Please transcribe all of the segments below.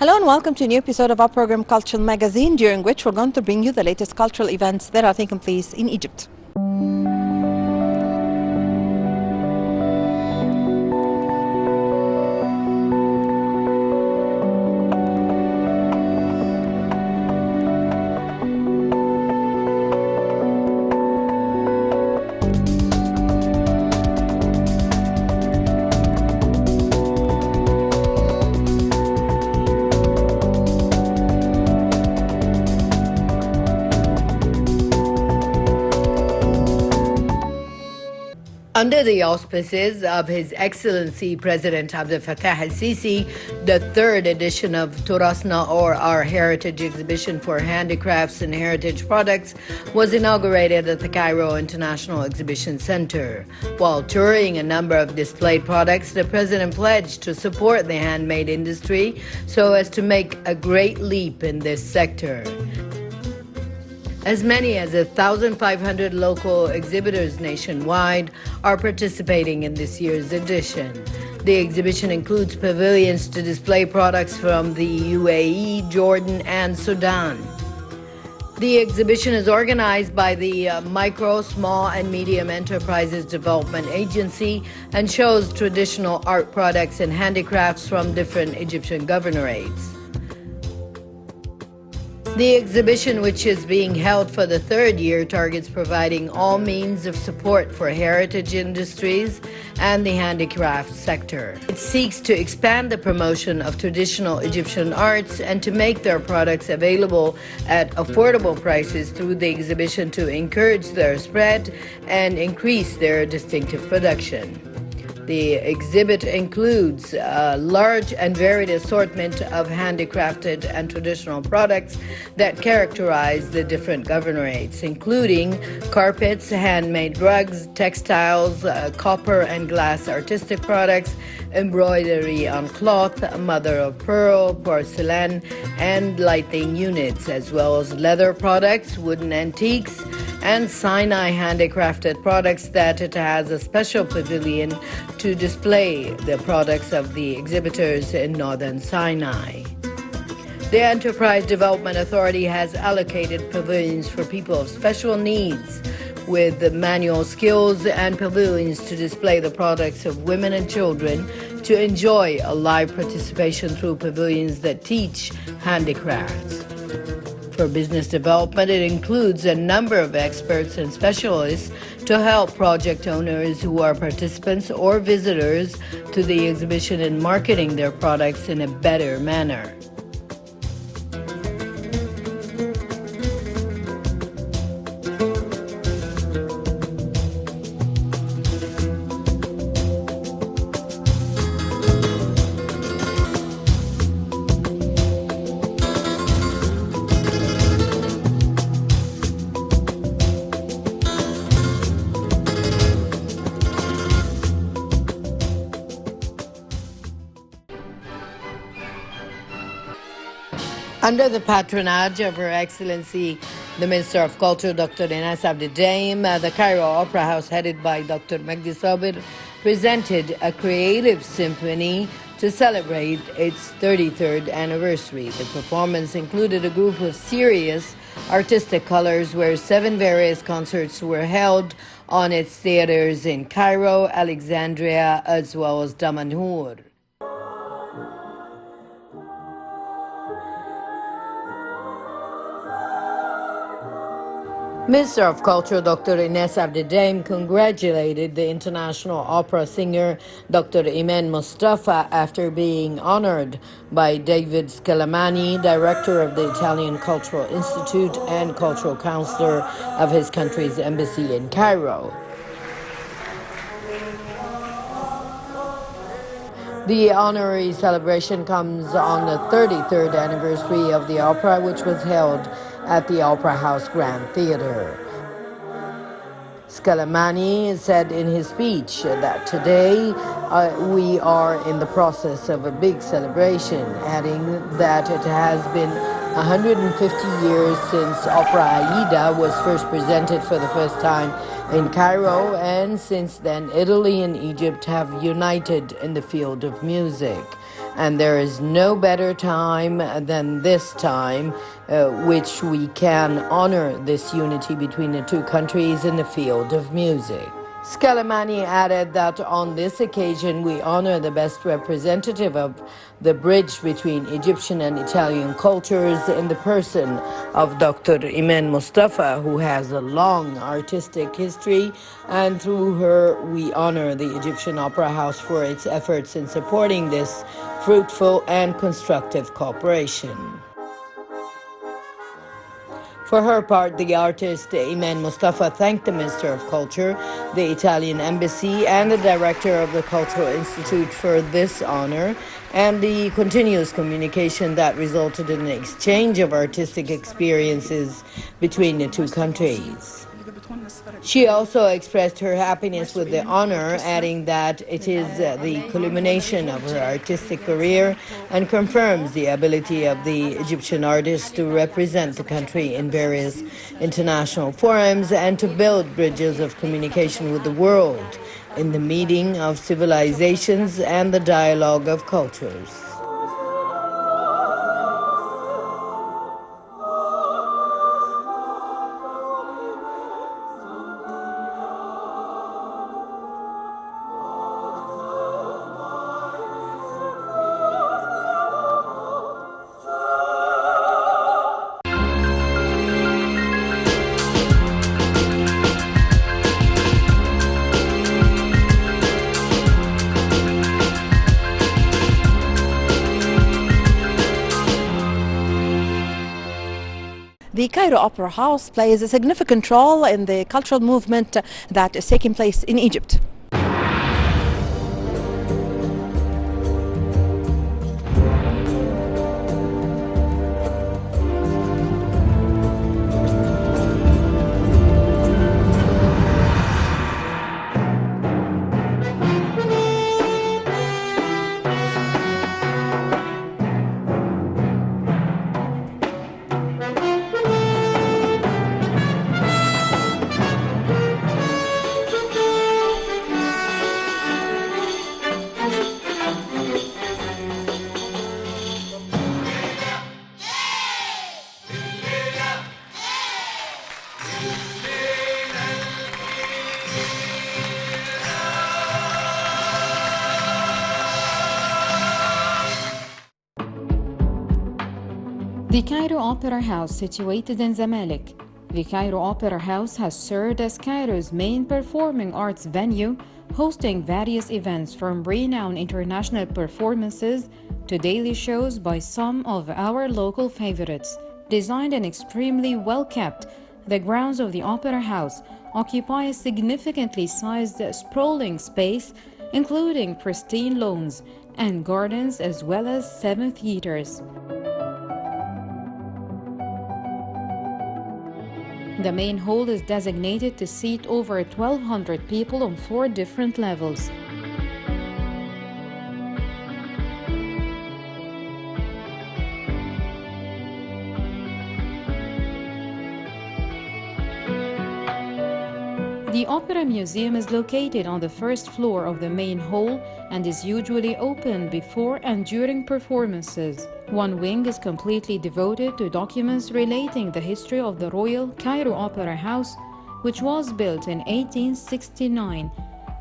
Hello and welcome to a new episode of our program Cultural Magazine, during which we're going to bring you the latest cultural events that are taking place in Egypt. Under the auspices of His Excellency President Abdel Fattah el-Sisi, the third edition of Turasna, or Our Heritage Exhibition for Handicrafts and Heritage Products, was inaugurated at the Cairo International Exhibition Center. While touring a number of displayed products, the President pledged to support the handmade industry so as to make a great leap in this sector. As many as 1,500 local exhibitors nationwide are participating in this year's edition. The exhibition includes pavilions to display products from the UAE, Jordan, and Sudan. The exhibition is organized by the Micro, Small, and Medium Enterprises Development Agency and shows traditional art products and handicrafts from different Egyptian governorates. The exhibition, which is being held for the third year, targets providing all means of support for heritage industries and the handicraft sector. It seeks to expand the promotion of traditional Egyptian arts and to make their products available at affordable prices through the exhibition to encourage their spread and increase their distinctive production. The exhibit includes a large and varied assortment of handicrafted and traditional products that characterize the different governorates, including carpets, handmade rugs, textiles, copper and glass artistic products, embroidery on cloth, mother of pearl, porcelain, and lighting units, as well as leather products, wooden antiques, and Sinai handicrafted products that it has a special pavilion to display the products of the exhibitors in northern Sinai. The Enterprise Development Authority has allocated pavilions for people of special needs with manual skills and pavilions to display the products of women and children to enjoy a live participation through pavilions that teach handicrafts. For business development, it includes a number of experts and specialists to help project owners who are participants or visitors to the exhibition in marketing their products in a better manner. Under the patronage of Her Excellency, the Minister of Culture, Dr. Ines Abdeldaim, the Cairo Opera House, headed by Dr. Magdi Sabir, presented a creative symphony to celebrate its 33rd anniversary. The performance included a group of serious artistic colors where 7 various concerts were held on its theaters in Cairo, Alexandria, as well as Damanhur. Minister of Culture Dr. Ines Abdeldaim congratulated the international opera singer Dr. Iman Mustafa after being honored by David Scalamani, director of the Italian Cultural Institute and cultural counselor of his country's embassy in Cairo. The honorary celebration comes on the 33rd anniversary of the opera, which was held at the Opera House Grand Theater. Scalamani said in his speech that today we are in the process of a big celebration, adding that it has been 150 years since Opera Aida was first presented for the first time in Cairo, and since then Italy and Egypt have united in the field of music. and there is no better time than this time which we can honor this unity between the two countries in the field of music. Scalamani added that on this occasion we honor the best representative of the bridge between Egyptian and Italian cultures in the person of Dr. Imen Mustafa, who has a long artistic history, and through her we honor the Egyptian Opera House for its efforts in supporting this fruitful and constructive cooperation. For her part, the artist Imen Mustafa thanked the Minister of Culture, the Italian Embassy, and the Director of the Cultural Institute for this honor and the continuous communication that resulted in an exchange of artistic experiences between the two countries. She also expressed her happiness with the honor, adding that it is the culmination of her artistic career and confirms the ability of the Egyptian artist to represent the country in various international forums and to build bridges of communication with the world in the meeting of civilizations and the dialogue of cultures. The Cairo Opera House plays a significant role in the cultural movement that is taking place in Egypt. The Cairo Opera House, situated in Zamalek. The Cairo Opera House has served as Cairo's main performing arts venue, hosting various events from renowned international performances to daily shows by some of our local favorites. Designed and extremely well kept, the grounds of the Opera House occupy a significantly sized sprawling space, including pristine lawns and gardens as well as 7 theaters. The main hall is designated to seat over 1,200 people on 4 different levels. The Opera Museum is located on the first floor of the main hall and is usually open before and during performances. One wing is completely devoted to documents relating the history of the Royal Cairo Opera House, which was built in 1869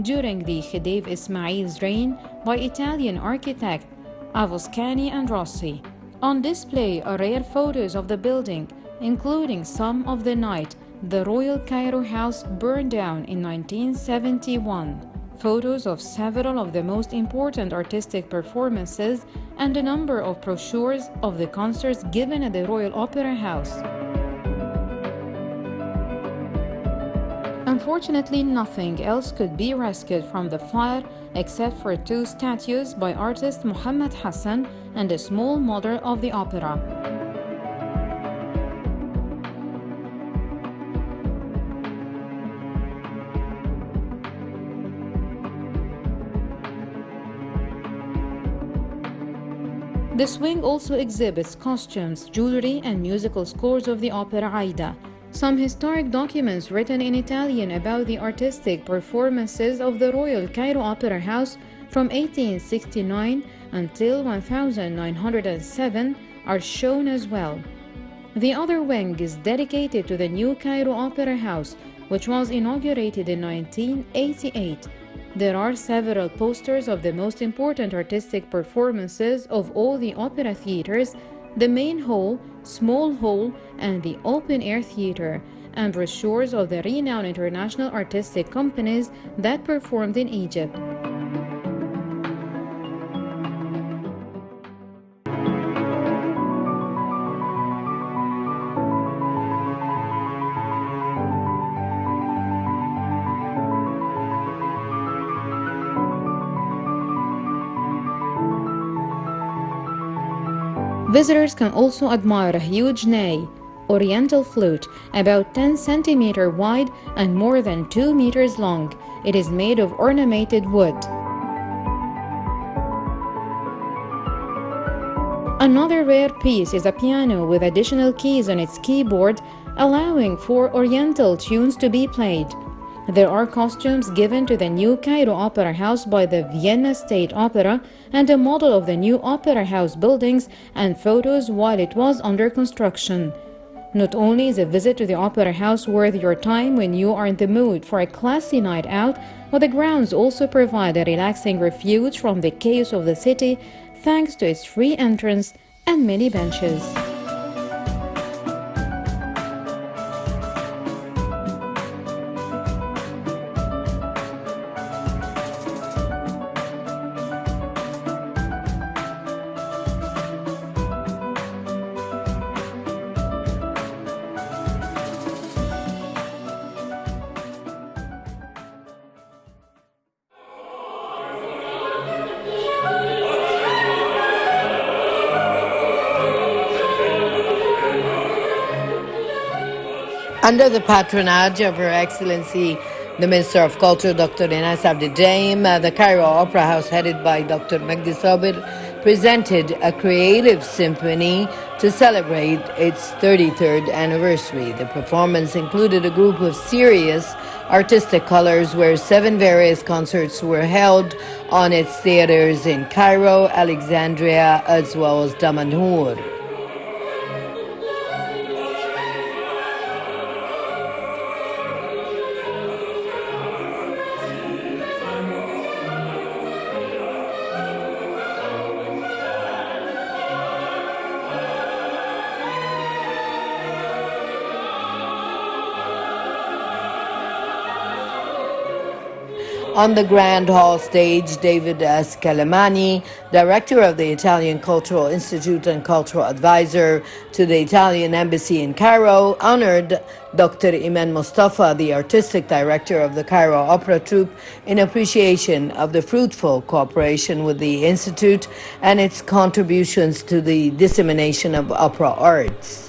during the Khedive Ismail's reign by Italian architect Avoscani and Rossi. On display are rare photos of the building, including some of the night the Royal Cairo House burned down in 1971, photos of several of the most important artistic performances, and a number of brochures of the concerts given at the Royal Opera House. Unfortunately, nothing else could be rescued from the fire except for 2 statues by artist Muhammad Hassan and a small model of the opera. This wing also exhibits costumes, jewelry, and musical scores of the opera Aida. Some historic documents written in Italian about the artistic performances of the Royal Cairo Opera House from 1869 until 1907 are shown as well. The other wing is dedicated to the New Cairo Opera House, which was inaugurated in 1988. There are several posters of the most important artistic performances of all the opera theaters, the main hall, small hall, and the open-air theater, and brochures of the renowned international artistic companies that performed in Egypt. Visitors can also admire a huge ney, oriental flute, about 10 centimeters wide and more than 2 meters long. It is made of ornamented wood. Another rare piece is a piano with additional keys on its keyboard, allowing for oriental tunes to be played. There are costumes given to the New Cairo Opera House by the Vienna State Opera and a model of the new Opera House buildings and photos while it was under construction. Not only is a visit to the Opera House worth your time when you are in the mood for a classy night out, but the grounds also provide a relaxing refuge from the chaos of the city thanks to its free entrance and many benches. Under the patronage of Her Excellency, the Minister of Culture, Dr. Ines Abdidaim, the Cairo Opera House, headed by Dr. Magdi Sabir, presented a creative symphony to celebrate its 33rd anniversary. The performance included a group of serious artistic colors where 7 various concerts were held on its theaters in Cairo, Alexandria, as well as Damanhur. On the Grand Hall stage, David Scalamani, director of the Italian Cultural Institute and cultural advisor to the Italian Embassy in Cairo, honored Dr. Iman Mustafa, the artistic director of the Cairo Opera Troupe, in appreciation of the fruitful cooperation with the Institute and its contributions to the dissemination of opera arts.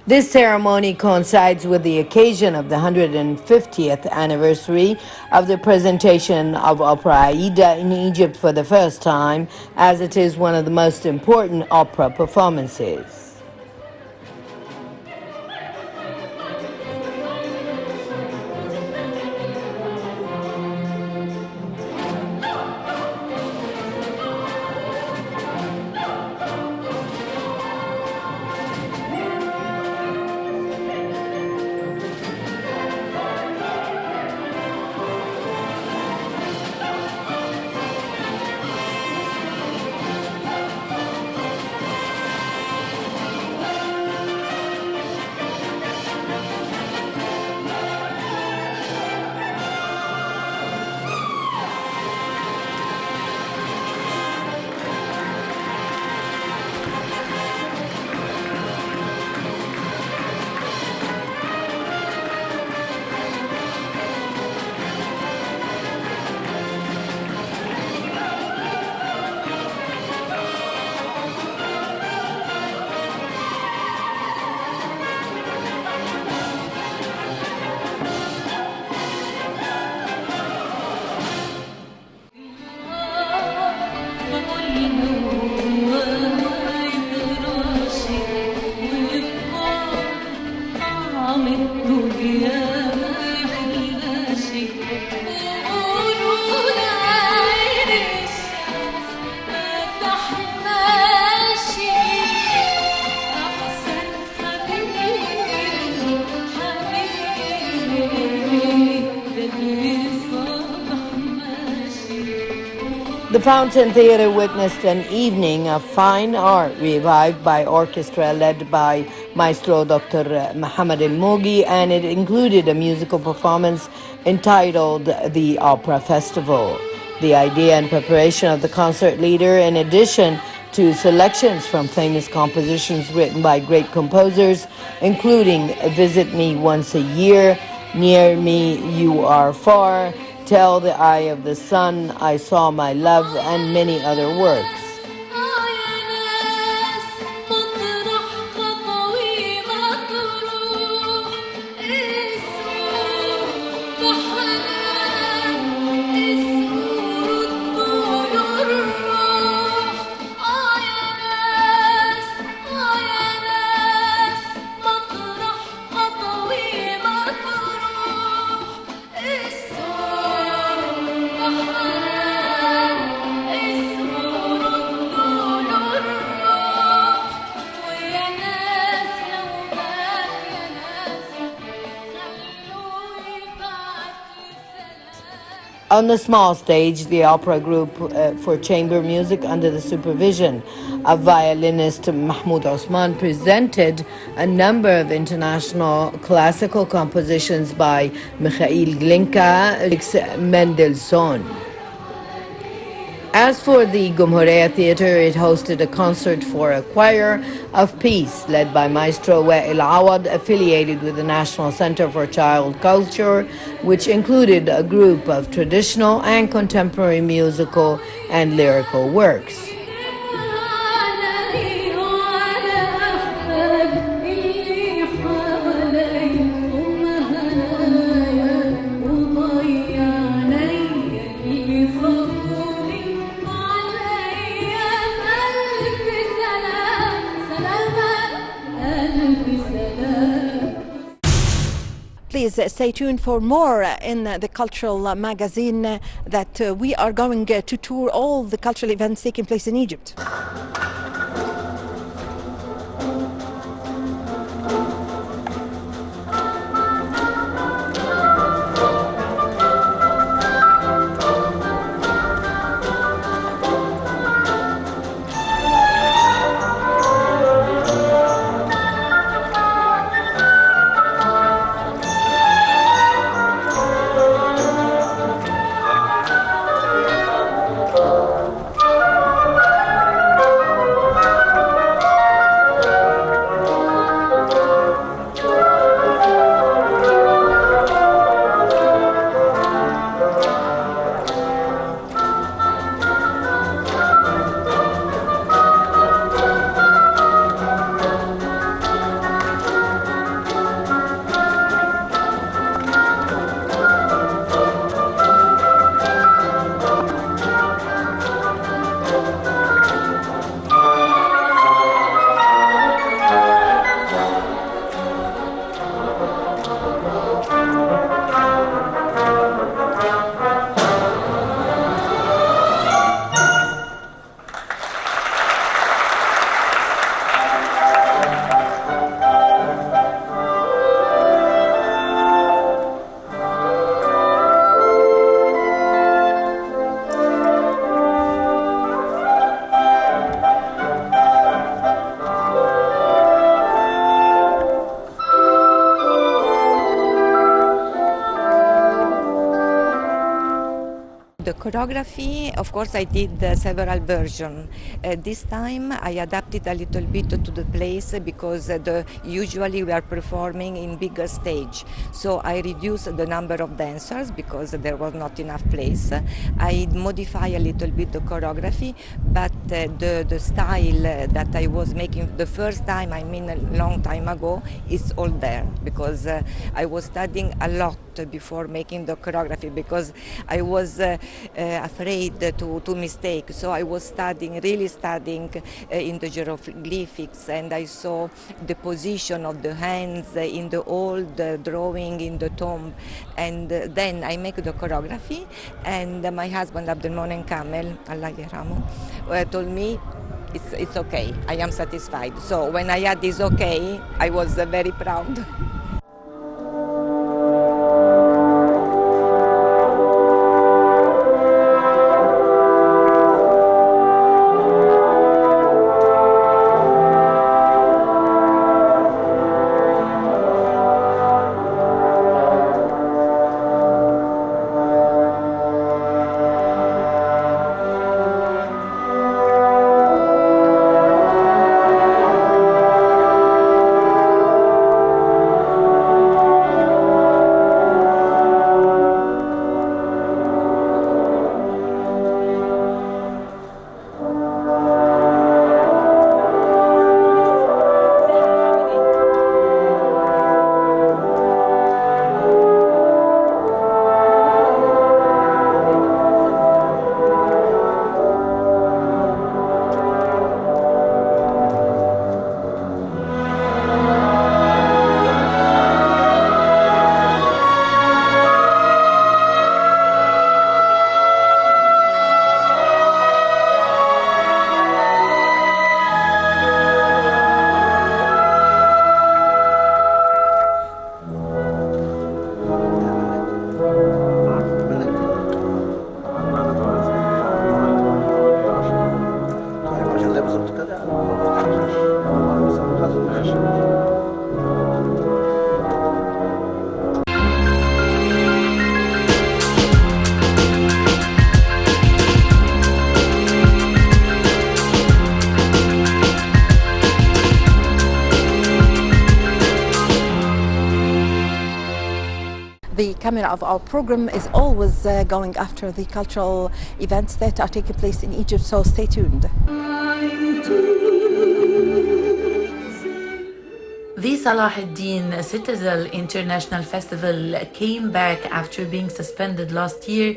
This ceremony coincides with the occasion of the 150th anniversary of the presentation of Opera Aida in Egypt for the first time, as it is one of the most important opera performances. The Fountain Theatre witnessed an evening of fine art revived by orchestra led by Maestro Dr. Muhammad El-Mogi, and it included a musical performance entitled The Opera Festival. The idea and preparation of the concert leader, in addition to selections from famous compositions written by great composers, including Visit Me Once a Year, Near Me You Are Far, Tell the Eye of the Sun, I Saw My Love, and many other works. On the small stage, the opera group for chamber music under the supervision of violinist Mahmoud Osman presented a number of international classical compositions by Mikhail Glinka, Mendelssohn. As for the Gumhuriyya Theatre, it hosted a concert for a choir of peace led by Maestro Wa'il Awad, affiliated with the National Center for Child Culture, which included a group of traditional and contemporary musical and lyrical works. Please stay tuned for more in the cultural magazine that we are going to tour all the cultural events taking place in Egypt. The choreography, of course, I did several versions. This time I adapted a little bit to the place because usually we are performing in bigger stage. So I reduced the number of dancers because there was not enough place. I modify a little bit the choreography, but the style that I was making the first time, I mean a long time ago, is all there because I was studying a lot before making the choreography because I was afraid to mistake. So I was really studying in the hieroglyphics, and I saw the position of the hands in the old drawing in the tomb, and then I make the choreography, and my husband Abdelmonem Kamel, Allah Yahramu, told me it's okay, I am satisfied. So when I had this okay, I was very proud. camera of our program is always going after the cultural events that are taking place in Egypt, so stay tuned. The Salah ad-Din Citadel International Festival came back after being suspended last year.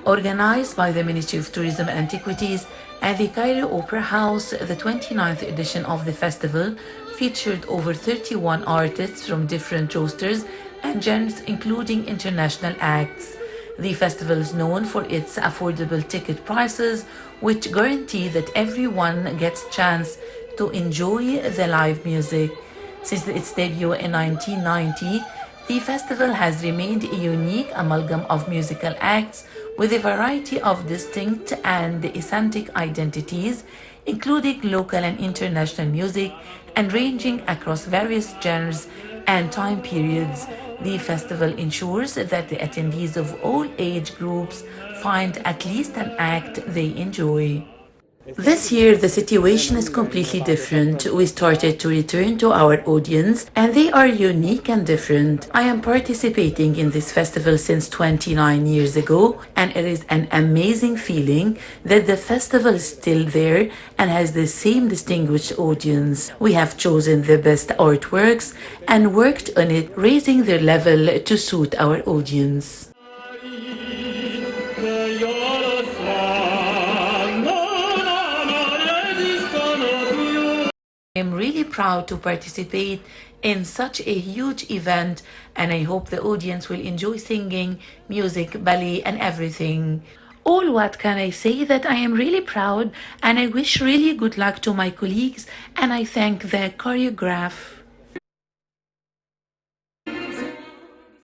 Organized by the Ministry of Tourism and Antiquities and the Cairo Opera House, the 29th edition of the festival featured over 31 artists from different rosters and genres, including international acts. The festival is known for its affordable ticket prices, which guarantee that everyone gets a chance to enjoy the live music. Since its debut in 1990, the festival has remained a unique amalgam of musical acts with a variety of distinct and eccentric identities, including local and international music and ranging across various genres and time periods. The festival ensures that the attendees of all age groups find at least an act they enjoy. This year, the situation is completely different. We started to return to our audience, and they are unique and different. I am participating in this festival since 29 years ago, and it is an amazing feeling that the festival is still there and has the same distinguished audience. We have chosen the best artworks and worked on it, raising their level to suit our audience. I'm really proud to participate in such a huge event, and I hope the audience will enjoy singing, music, ballet, and everything. All what can I say that I am really proud, and I wish really good luck to my colleagues, and I thank the choreographer.